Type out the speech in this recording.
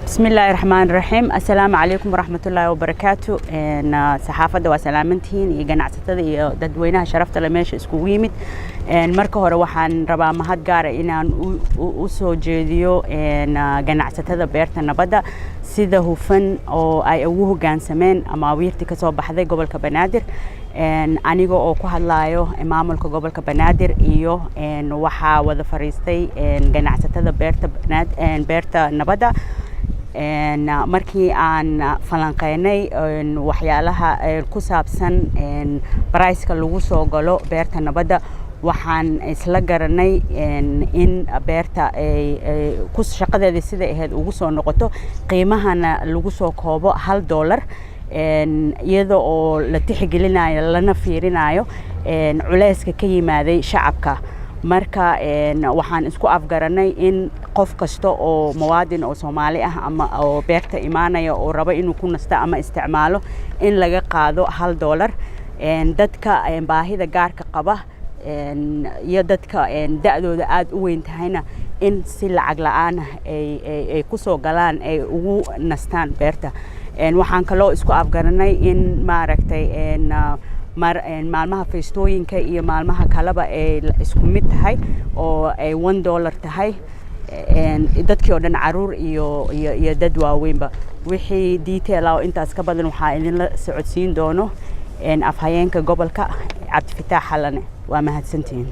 بسم الله الرحمن الرحيم السلام عليكم ورحمة الله وبركاته إن صحافة وسلامتين يجنعتها ددوينها شرفت لماش اسكويمت إن مركه روحان ربع مهد جار إن أوسو جديو إن جنعتها بيرتنا بدأ سيده فن أو أي أوه جان سمان أما ويرتي كسب بحذا قبل كبنادر إن أنيجو أو كهلايو إمام الكقبل كبنادر إيوه إن وحى وظفريستي إن جنعتها بيرت بناد إن بيرت نبدأ إن مركي عن فلانقيني إن وحيالها كسابسن إن برايس كلوسو قالوا بيرتا نبدأ وحن إسلاجرني إن بيرتا كوس شقة ذي سيدة هاد وجوسو نقطة قيمها لوجوسو كوبا $1 إن يذو أو لتحق لنا لنا فيرنايو إن علاس كيما ذي شعبك marka waxaan isku afgaranay in qof kasto oo muwaadin oo Soomaali ah ama oo beerta imaanaya oo raba inuu ku nasto ama isticmaalo in laga qaado $1 dadka baahida gaarka qaba iyo dadka da'dooda aad u weyn tahayna in si lacag la'aan ay ku soo galaan ay ugu nastaan beerta waxaan kaloo isku afgaranay in maaragtay maalmaha feestooyinka iyo maalmaha kalaba ay isku mid tahay oo ay $1 tahay dadkii oo dhan caruur iyo dad waaweynba wixii detail ah intaas ka badan waxa idin la socodsiin doono afhayeenka gobolka Cabdi Fataax Xalane waa mahadsantiin